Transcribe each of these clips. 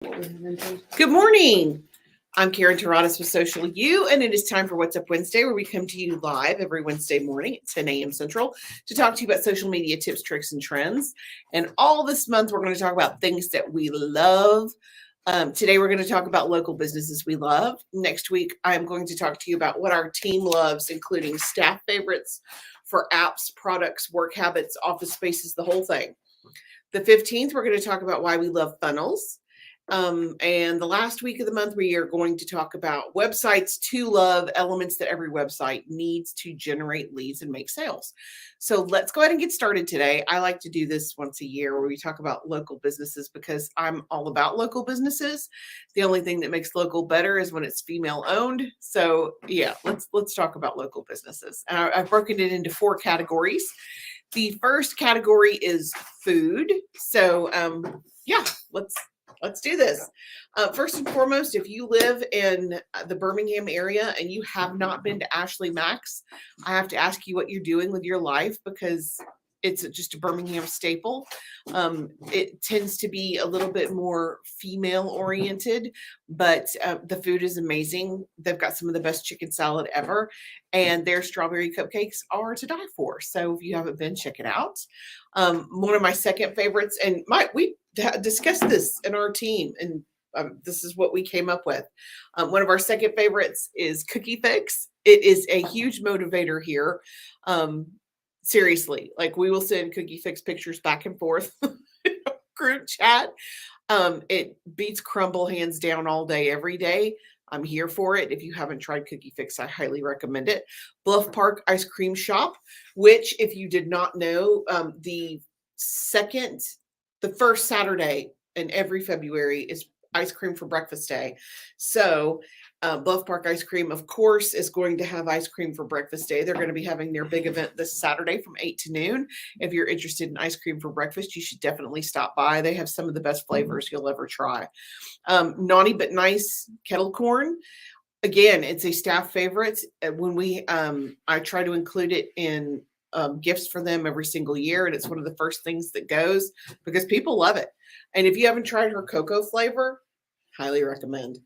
Good morning. I'm Karen Terradas with Social U, and it is time for What's Up Wednesday, where we come to you live every Wednesday morning at 10 a.m. Central to talk to you about social media tips, tricks, and trends. And all this month, we're going to talk about things that we love. Today, we're going to talk about local businesses we love. Next week, I'm going to talk to you about what our team loves, including staff favorites for apps, products, work habits, office spaces, the whole thing. The 15th, we're going to talk about why we love funnels. And the last week of the month, we are going to talk about websites to love, elements that every website needs to generate leads and make sales. So let's go ahead and get started today. I like to do this once a year where we talk about local businesses because I'm all about local businesses. The only thing that makes local better is when it's female owned. So yeah, let's talk about local businesses. And I've broken it into 4 categories. The first category is food. So yeah, let's do this. First and foremost, if you live in the Birmingham area and you have not been to Ashley Max, I have to ask you what you're doing with your life because it's just a Birmingham staple. It tends to be a little bit more female oriented, but the food is amazing. They've got some of the best chicken salad ever, and their strawberry cupcakes are to die for. So if you haven't been, check it out. One of my second favorites, and we discussed this in our team, and this is what we came up with. One of our second favorites is Cookie Fix. It is a huge motivator here. Seriously, like we will send Cookie Fix pictures back and forth group chat. It beats Crumble hands down all day, every day. I'm here for it. If you haven't tried Cookie Fix, I highly recommend it. Bluff Park Ice Cream Shop, which, if you did not know, the first Saturday in every February is Ice Cream for Breakfast Day. So Bluff Park Ice Cream, of course, is going to have ice cream for breakfast day. They're going to be having their big event this Saturday from 8 to noon. If you're interested in ice cream for breakfast, you should definitely stop by. They have some of the best flavors you'll ever try. Naughty But Nice Kettle Corn. Again, it's a staff favorite. When I try to include it in gifts for them every single year, and it's one of the first things that goes because people love it. And if you haven't tried her cocoa flavor, highly recommend.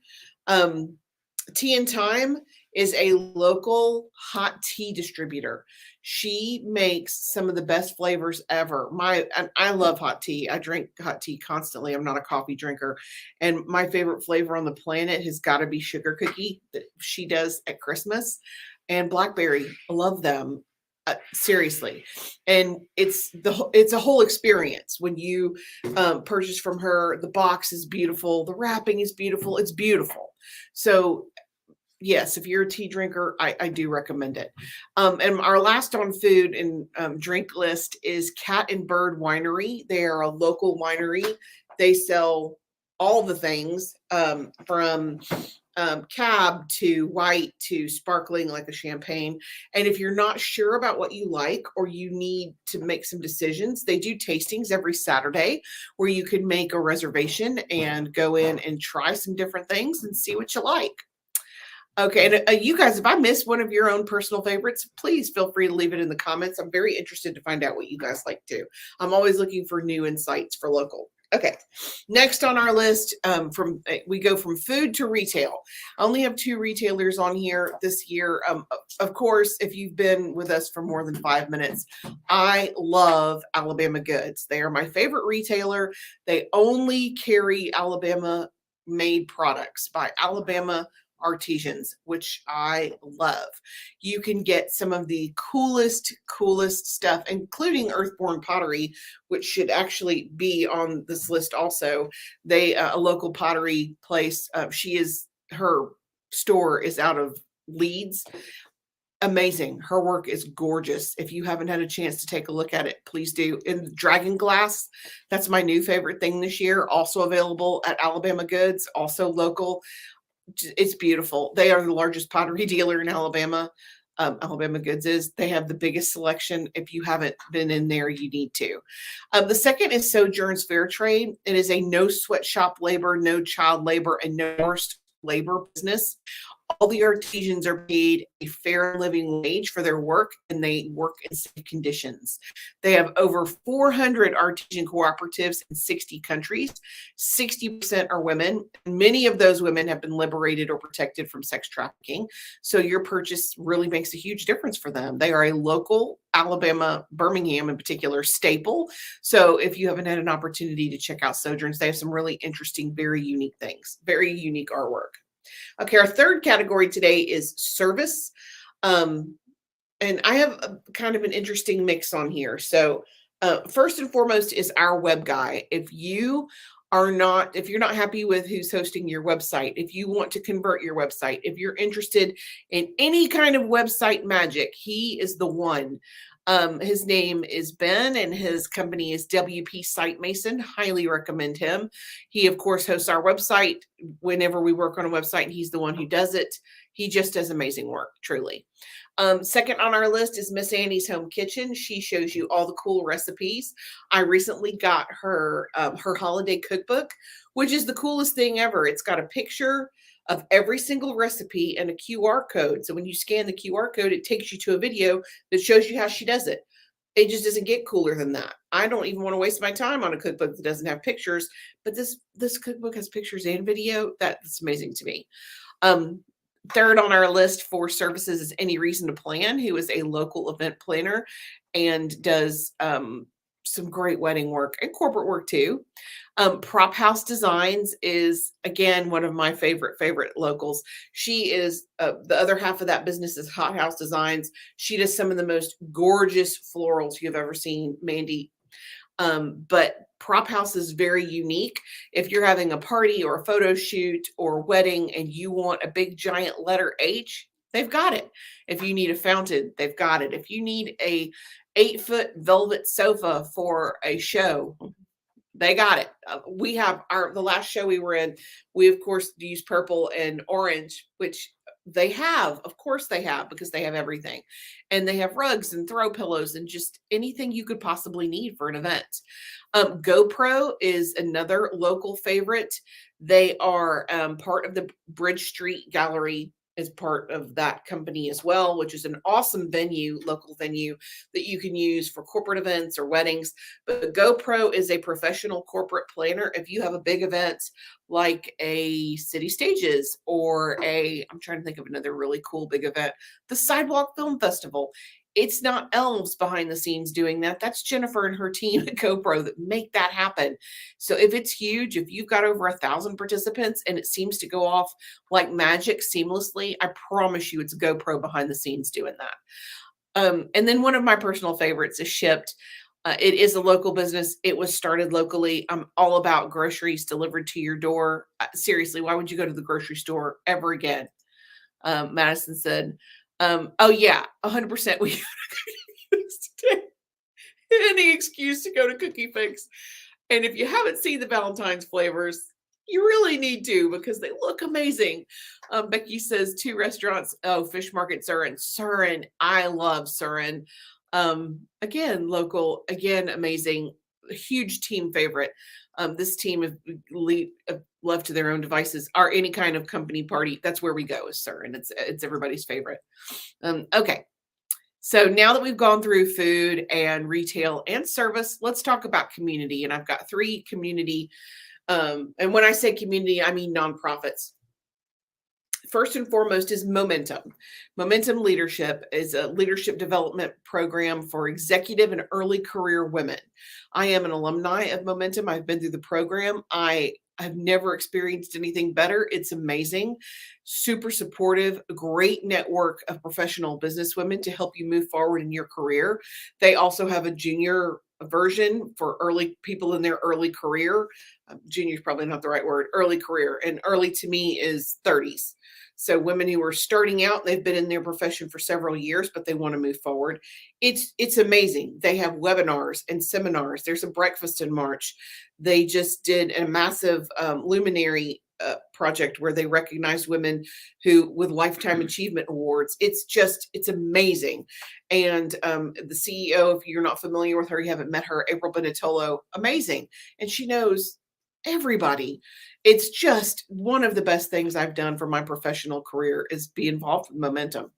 Tea and Time is a local hot tea distributor. She makes some of the best flavors ever. I love hot tea. I drink hot tea constantly. I'm not a coffee drinker. And my favorite flavor on the planet has got to be sugar cookie that she does at Christmas, and blackberry. I love them. Seriously. And it's a whole experience when you purchase from her. The box is beautiful. The wrapping is beautiful. It's beautiful. So yes, if you're a tea drinker, I do recommend it. And our last on food and drink list is Cat and Bird Winery. They are a local winery. They sell all the things from cab to white to sparkling like a champagne. And if you're not sure about what you like or you need to make some decisions, they do tastings every Saturday where you can make a reservation and go in and try some different things and see what you like. Okay, and you guys, if I missed one of your own personal favorites, please feel free to leave it in the comments. I'm very interested to find out what you guys like too. I'm always looking for new insights for local. Okay, next on our list, we go from food to retail. I only have 2 retailers on here this year. Of course, if you've been with us for more than 5 minutes, I love Alabama Goods. They are my favorite retailer. They only carry Alabama-made products by Alabama artisans, which I love. You can get some of the coolest stuff, including Earthborn Pottery, which should actually be on this list also. They a local pottery place. Her store is out of Leeds. Amazing. Her work is gorgeous. If you haven't had a chance to take a look at it, please do. In Dragon Glass, that's my new favorite thing this year. Also available at Alabama Goods, also local. It's beautiful. They are the largest pottery dealer in Alabama. Alabama Goods is. They have the biggest selection. If you haven't been in there, you need to. The second is Sojourn's Fair Trade. It is a no sweatshop labor, no child labor, and no forced labor business. All the artisans are paid a fair living wage for their work, and they work in safe conditions. They have over 400 artisan cooperatives in 60 countries. 60% are women. Many of those women have been liberated or protected from sex trafficking. So your purchase really makes a huge difference for them. They are a local Alabama, Birmingham in particular, staple. So if you haven't had an opportunity to check out Sojourns, they have some really interesting, very unique things, very unique artwork. Okay, our third category today is service. And I have kind of an interesting mix on here. So first and foremost is our web guy. If you're not happy with who's hosting your website, if you want to convert your website, if you're interested in any kind of website magic, he is the one. His name is Ben and his company is WP Site Mason. Highly recommend him. He, of course, hosts our website whenever we work on a website, and he's the one who does it. He just does amazing work, truly. Second on our list is Miss Annie's Home Kitchen. She shows you all the cool recipes. I recently got her holiday cookbook, which is the coolest thing ever. It's got a picture of every single recipe and a QR code. So when you scan the QR code, it takes you to a video that shows you how she does it. It just doesn't get cooler than that. I don't even want to waste my time on a cookbook that doesn't have pictures, but this cookbook has pictures and video. That's amazing to me. Third on our list for services is Any Reason to Plan, who is a local event planner and does some great wedding work and corporate work too. Prop House Designs is, again, one of my favorite locals. She is the other half of that business is Hot House Designs. She does some of the most gorgeous florals you've ever seen, Mandy. But Prop House is very unique. If you're having a party or a photo shoot or wedding and you want a big giant letter H, they've got it. If you need a fountain, they've got it. If you need a 8-foot velvet sofa for a show, they got it. We have the last show we were in, we of course used purple and orange, which they have, of course they have, because they have everything. And they have rugs and throw pillows and just anything you could possibly need for an event. GoPro is another local favorite. They are part of the Bridge Street Gallery, is part of that company as well, which is an awesome venue, local venue that you can use for corporate events or weddings. But GoPro is a professional corporate planner. If you have a big event like a City Stages or I'm trying to think of another really cool big event, the Sidewalk Film Festival. It's not elves behind the scenes doing that. That's Jennifer and her team at GoPro that make that happen. So if it's huge, if you've got over 1,000 participants and it seems to go off like magic seamlessly, I promise you it's GoPro behind the scenes doing that. And then one of my personal favorites is Shipt. It is a local business. It was started locally. I'm all about groceries delivered to your door. Seriously, why would you go to the grocery store ever again? Madison said, oh yeah, 100%. We today. Any excuse to go to Cookie Fix. And if you haven't seen the Valentine's flavors, you really need to because they look amazing. Becky says 2 restaurants. Oh, Fish Market Surin. Surin. I love Surin. Again, local, again, amazing, a huge team favorite. This team of left to their own devices are any kind of company party. That's where we go, sir. And it's everybody's favorite. Okay. So now that we've gone through food and retail and service, let's talk about community. And I've got 3 community. And when I say community, I mean nonprofits. First and foremost is Momentum. Momentum Leadership is a leadership development program for executive and early career women. I am an alumni of Momentum. I've been through the program. I have never experienced anything better. It's amazing, super supportive, great network of professional business women to help you move forward in your career. They also have a junior version for early people in their early career. Junior is probably not the right word, early career. And early to me is 30s. So women who are starting out, they've been in their profession for several years, but they want to move forward. It's amazing. They have webinars and seminars. There's a breakfast in March. They just did a massive luminary project where they recognized women who with lifetime achievement awards. It's amazing. And the CEO, if you're not familiar with her, you haven't met her, April Benetolo, amazing. And she knows everybody. It's just one of the best things I've done for my professional career is be involved with Momentum.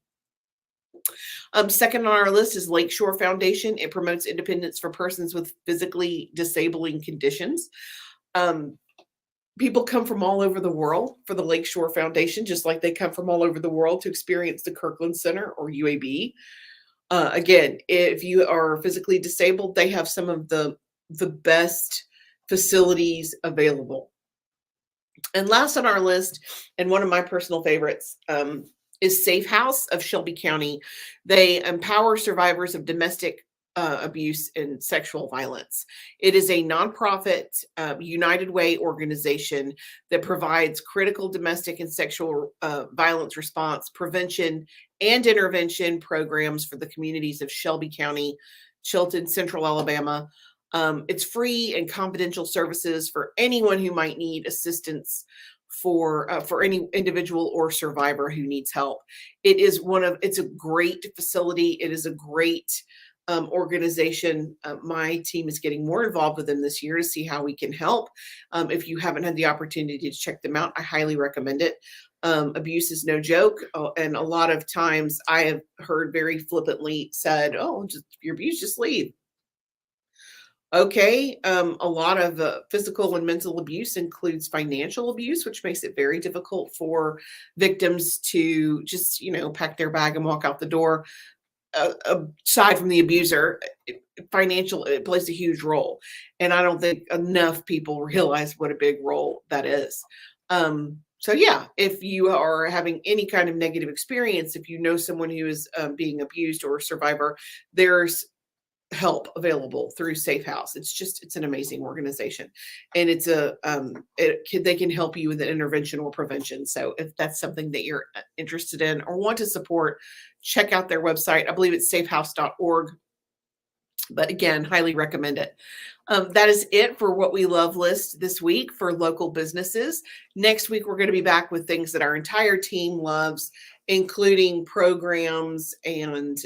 Second on our list is Lakeshore Foundation. It promotes independence for persons with physically disabling conditions. Um, People come from all over the world for the Lakeshore Foundation, just like they come from all over the world to experience the Kirkland Center or UAB. Again, if you are physically disabled, they have some of the best facilities available. And last on our list, and one of my personal favorites, is Safe House of Shelby County. They empower survivors of domestic abuse and sexual violence. It is a nonprofit, United Way organization that provides critical domestic and sexual violence response, prevention, and intervention programs for the communities of Shelby County, Chilton, Central Alabama. It's free and confidential services for anyone who might need assistance for any individual or survivor who needs help. It's a great facility. It is a great organization. My team is getting more involved with them this year to see how we can help. If you haven't had the opportunity to check them out, I highly recommend it. Abuse is no joke. And a lot of times I have heard very flippantly said, oh, just if you're abused, just leave. Okay. A lot of physical and mental abuse includes financial abuse, which makes it very difficult for victims to just, pack their bag and walk out the door. Aside from the abuser, it plays a huge role. And I don't think enough people realize what a big role that is. So yeah, if you are having any kind of negative experience, if you know someone who is being abused or a survivor, there's help available through Safe House. It's an amazing organization, and they can help you with an intervention or prevention. So if that's something that you're interested in or want to support, check out their website. I believe it's safehouse.org. But again, highly recommend it. That is it for What We Love list this week for local businesses. Next week, we're going to be back with things that our entire team loves, including programs and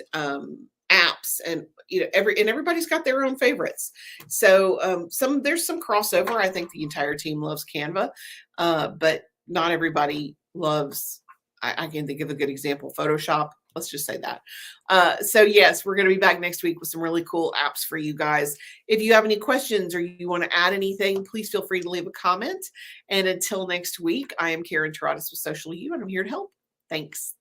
apps, and everybody's got their own favorites. So there's some crossover. I think the entire team loves Canva, but not everybody loves. I can think of a good example, Photoshop. Let's just say that. So yes, we're going to be back next week with some really cool apps for you guys. If you have any questions or you want to add anything, please feel free to leave a comment. And until next week, I am Karen Taradas with Social U, and I'm here to help. Thanks.